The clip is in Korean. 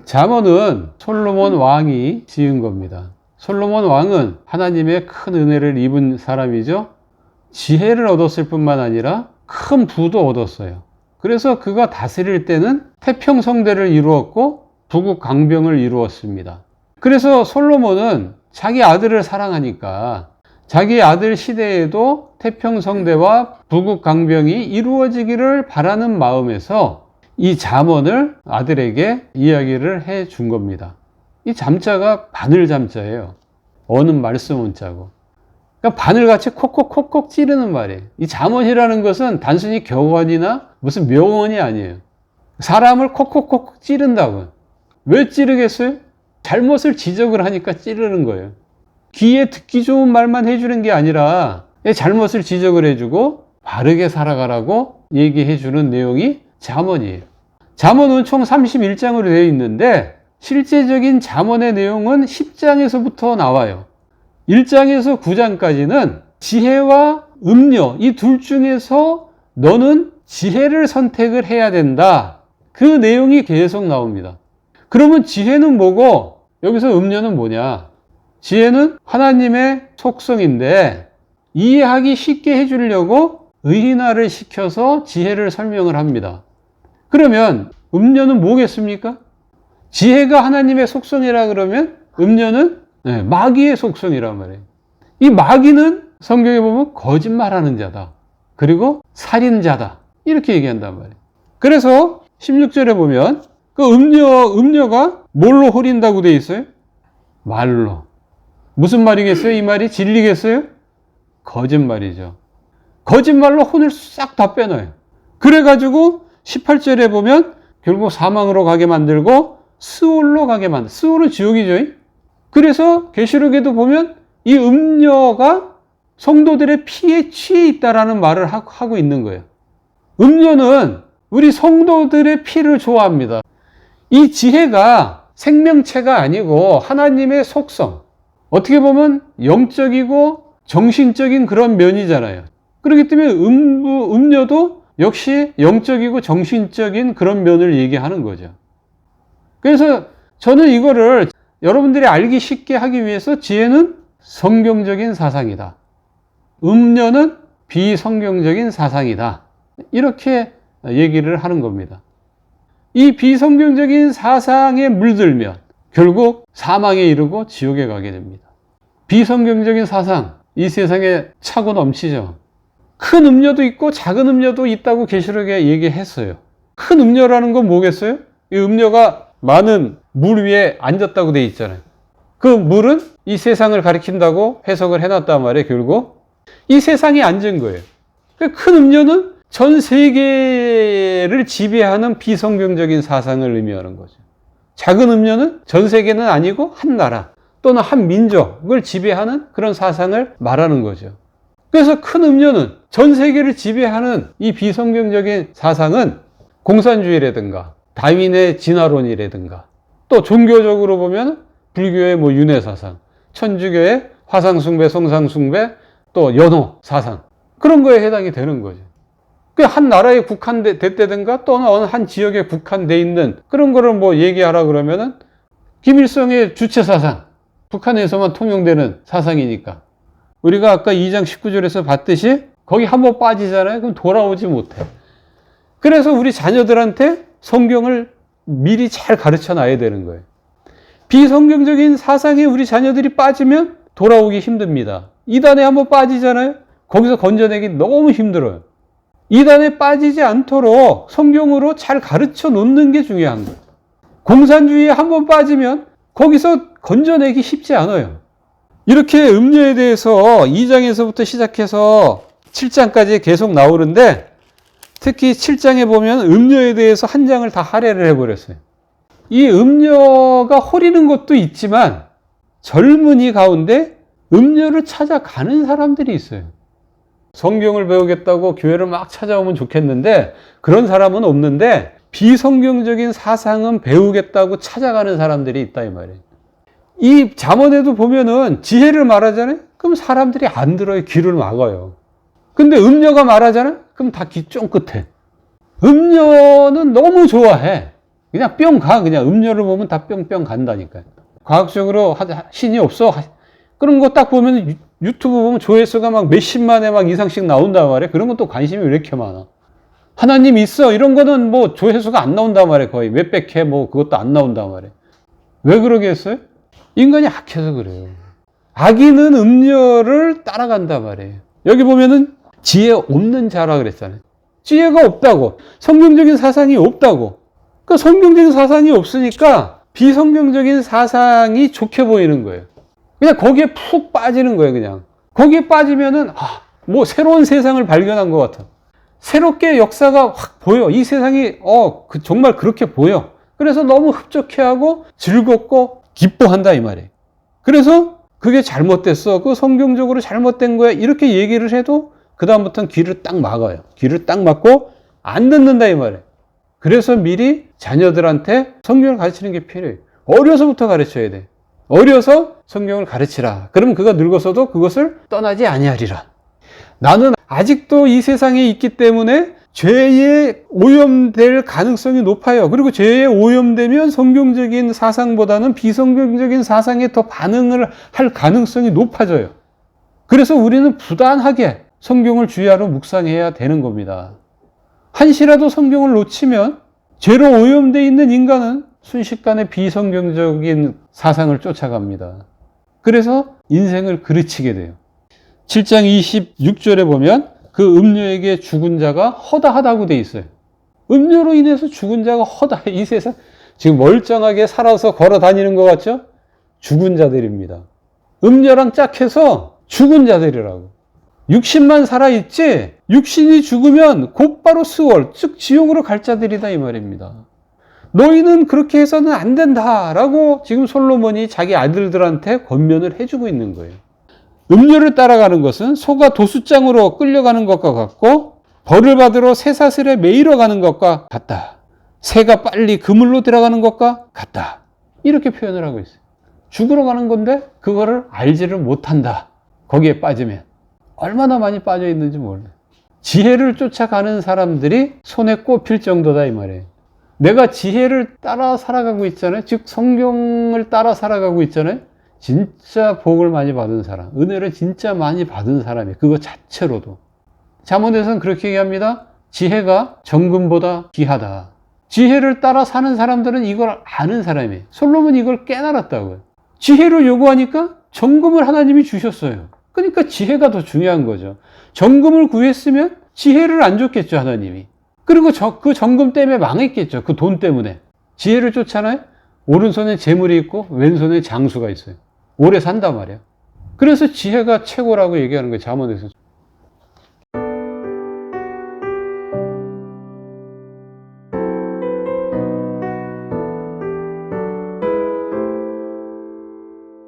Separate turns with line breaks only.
잠언은 솔로몬 왕이 지은 겁니다. 솔로몬 왕은 하나님의 큰 은혜를 입은 사람이죠. 지혜를 얻었을 뿐만 아니라 큰 부도 얻었어요. 그래서 그가 다스릴 때는 태평성대를 이루었고 부국강병을 이루었습니다. 그래서 솔로몬은 자기 아들을 사랑하니까 자기 아들 시대에도 태평성대와 부국강병이 이루어지기를 바라는 마음에서 이 잠언을 아들에게 이야기를 해 준 겁니다. 이 잠자가 바늘잠자예요. 어는 말씀 원자고. 그러니까 바늘같이 콕콕콕콕 찌르는 말이에요. 이 잠언이라는 것은 단순히 격언이나 무슨 명언이 아니에요. 사람을 콕콕콕 찌른다고. 왜 찌르겠어요? 잘못을 지적을 하니까 찌르는 거예요. 귀에 듣기 좋은 말만 해주는 게 아니라 잘못을 지적을 해주고 바르게 살아가라고 얘기해주는 내용이 잠언이에요. 잠언은 총 31장으로 되어 있는데 실제적인 잠언의 내용은 10장에서부터 나와요. 1장에서 9장까지는 지혜와 음료 이 둘 중에서 너는 지혜를 선택을 해야 된다. 그 내용이 계속 나옵니다. 그러면 지혜는 뭐고 여기서 음료는 뭐냐? 지혜는 하나님의 속성인데 이해하기 쉽게 해주려고 의인화를 시켜서 지혜를 설명을 합니다. 그러면 음료는 뭐겠습니까? 지혜가 하나님의 속성이라 그러면 음료는 마귀의 속성이란 말이에요. 이 마귀는 성경에 보면 거짓말하는 자다. 그리고 살인자다. 이렇게 얘기한단 말이에요. 그래서 16절에 보면 그 음료가 뭘로 흐린다고 돼 있어요? 말로. 무슨 말이겠어요? 이 말이 진리겠어요? 거짓말이죠. 거짓말로 혼을 싹 다 빼놔요. 그래가지고 18절에 보면 결국 사망으로 가게 만들고 스올로 가게 만들고, 스올은 지옥이죠. 그래서 계시록에도 보면 이 음료가 성도들의 피에 취해 있다라는 말을 하고 있는 거예요. 음료는 우리 성도들의 피를 좋아합니다. 이 지혜가 생명체가 아니고 하나님의 속성, 어떻게 보면 영적이고 정신적인 그런 면이잖아요. 그렇기 때문에 음료도 역시 영적이고 정신적인 그런 면을 얘기하는 거죠. 그래서 저는 이거를 여러분들이 알기 쉽게 하기 위해서 지혜는 성경적인 사상이다. 음료는 비성경적인 사상이다. 이렇게 얘기를 하는 겁니다. 이 비성경적인 사상에 물들면 결국 사망에 이르고 지옥에 가게 됩니다. 비성경적인 사상, 이 세상에 차고 넘치죠. 큰 음료도 있고 작은 음료도 있다고 계시록에 얘기했어요. 큰 음료라는 건 뭐겠어요? 이 음료가 많은 물 위에 앉았다고 돼 있잖아요. 그 물은 이 세상을 가리킨다고 해석을 해놨단 말이에요. 결국 이 세상에 앉은 거예요. 큰 음료는 전 세계를 지배하는 비성경적인 사상을 의미하는 거죠. 작은 음료는 전 세계는 아니고 한 나라 또는 한 민족을 지배하는 그런 사상을 말하는 거죠. 그래서 큰 음료는 전 세계를 지배하는 이 비성경적인 사상은 공산주의라든가 다윈의 진화론이라든가 또 종교적으로 보면 불교의 윤회 사상, 천주교의 화상숭배, 성상숭배, 또 연호 사상 그런 거에 해당이 되는 거죠. 그 한 나라에 국한됐다든가 또는 어느 한 지역에 국한돼 있는 그런 거를 얘기하라 그러면은 김일성의 주체 사상, 북한에서만 통용되는 사상이니까 우리가 아까 2장 19절에서 봤듯이 거기 한번 빠지잖아요. 그럼 돌아오지 못해. 그래서 우리 자녀들한테 성경을 미리 잘 가르쳐 놔야 되는 거예요. 비성경적인 사상에 우리 자녀들이 빠지면 돌아오기 힘듭니다. 이단에 한번 빠지잖아요. 거기서 건져내기 너무 힘들어요. 이단에 빠지지 않도록 성경으로 잘 가르쳐 놓는 게 중요한 거예요. 공산주의에 한번 빠지면 거기서 건져내기 쉽지 않아요. 이렇게 음료에 대해서 2장에서부터 시작해서 7장까지 계속 나오는데 특히 7장에 보면 음료에 대해서 한 장을 다 할애를 해버렸어요. 이 음료가 호리는 것도 있지만 젊은이 가운데 음료를 찾아가는 사람들이 있어요. 성경을 배우겠다고 교회를 막 찾아오면 좋겠는데 그런 사람은 없는데 비성경적인 사상은 배우겠다고 찾아가는 사람들이 있다 이 말이에요. 이 잠언에도 보면은 지혜를 말하잖아요. 그럼 사람들이 안 들어요. 귀를 막아요. 근데 음료가 말하잖아요. 그럼 다 귀 쫑긋해. 음료는 너무 좋아해. 그냥 뿅 가. 그냥 음료를 보면 다 뿅뿅 간다니까요. 과학적으로 신이 없어. 그런 거 딱 보면 유튜브 보면 조회수가 막 몇십만에 막 이상씩 나온단 말이에요. 그런 건 또 관심이 왜 이렇게 많아? 하나님 있어. 이런 거는 뭐 조회수가 안 나온단 말이에요. 거의 몇백 회 뭐 그것도 안 나온단 말이에요. 왜 그러겠어요? 인간이 악해서 그래요. 악인은 음녀를 따라간단 말이에요. 여기 보면은 지혜 없는 자라 그랬잖아요. 지혜가 없다고. 성경적인 사상이 없다고. 그러니까 성경적인 사상이 없으니까 비성경적인 사상이 좋게 보이는 거예요. 그냥 거기에 푹 빠지는 거예요, 그냥. 거기에 빠지면은, 뭐 새로운 세상을 발견한 것 같아. 새롭게 역사가 확 보여. 이 세상이, 정말 그렇게 보여. 그래서 너무 흡족해하고 즐겁고 기뻐한다, 이 말이에요. 그래서 그게 잘못됐어. 그 성경적으로 잘못된 거야. 이렇게 얘기를 해도 그다음부터는 귀를 딱 막아요. 귀를 딱 막고 안 듣는다, 이 말이에요. 그래서 미리 자녀들한테 성경을 가르치는 게 필요해요. 어려서부터 가르쳐야 돼. 어려서 성경을 가르치라. 그러면 그가 늙어서도 그것을 떠나지 아니하리라. 나는 아직도 이 세상에 있기 때문에 죄에 오염될 가능성이 높아요. 그리고 죄에 오염되면 성경적인 사상보다는 비성경적인 사상에 더 반응을 할 가능성이 높아져요. 그래서 우리는 부단하게 성경을 주야로 묵상해야 되는 겁니다. 한시라도 성경을 놓치면 죄로 오염되어 있는 인간은 순식간에 비성경적인 사상을 쫓아갑니다. 그래서 인생을 그르치게 돼요. 7장 26절에 보면 그 음료에게 죽은 자가 허다하다고 돼 있어요. 음료로 인해서 죽은 자가 허다해. 이 세상 지금 멀쩡하게 살아서 걸어 다니는 것 같죠? 죽은 자들입니다. 음료랑 짝해서 죽은 자들이라고. 육신만 살아있지 육신이 죽으면 곧바로 스월, 즉 지옥으로 갈 자들이다 이 말입니다. 너희는 그렇게 해서는 안 된다라고 지금 솔로몬이 자기 아들들한테 권면을 해주고 있는 거예요. 음료를 따라가는 것은 소가 도수장으로 끌려가는 것과 같고 벌을 받으러 쇠사슬에 매이러 가는 것과 같다. 새가 빨리 그물로 들어가는 것과 같다. 이렇게 표현을 하고 있어요. 죽으러 가는 건데 그거를 알지를 못한다. 거기에 빠지면. 얼마나 많이 빠져 있는지 몰라요. 지혜를 쫓아가는 사람들이 손에 꼽힐 정도다 이 말이에요. 내가 지혜를 따라 살아가고 있잖아요. 즉 성경을 따라 살아가고 있잖아요. 진짜 복을 많이 받은 사람, 은혜를 진짜 많이 받은 사람이에요. 그거 자체로도. 잠언에서는 그렇게 얘기합니다. 지혜가 정금보다 귀하다. 지혜를 따라 사는 사람들은 이걸 아는 사람이에요. 솔로몬이 이걸 깨달았다고요. 지혜를 요구하니까 정금을 하나님이 주셨어요. 그러니까 지혜가 더 중요한 거죠. 정금을 구했으면 지혜를 안 줬겠죠, 하나님이. 그리고 그 정금 때문에 망했겠죠. 그 돈 때문에. 지혜를 쫓잖아요. 오른손에 재물이 있고 왼손에 장수가 있어요. 오래 산단 말이에요. 그래서 지혜가 최고라고 얘기하는 거예요. 잠언에서.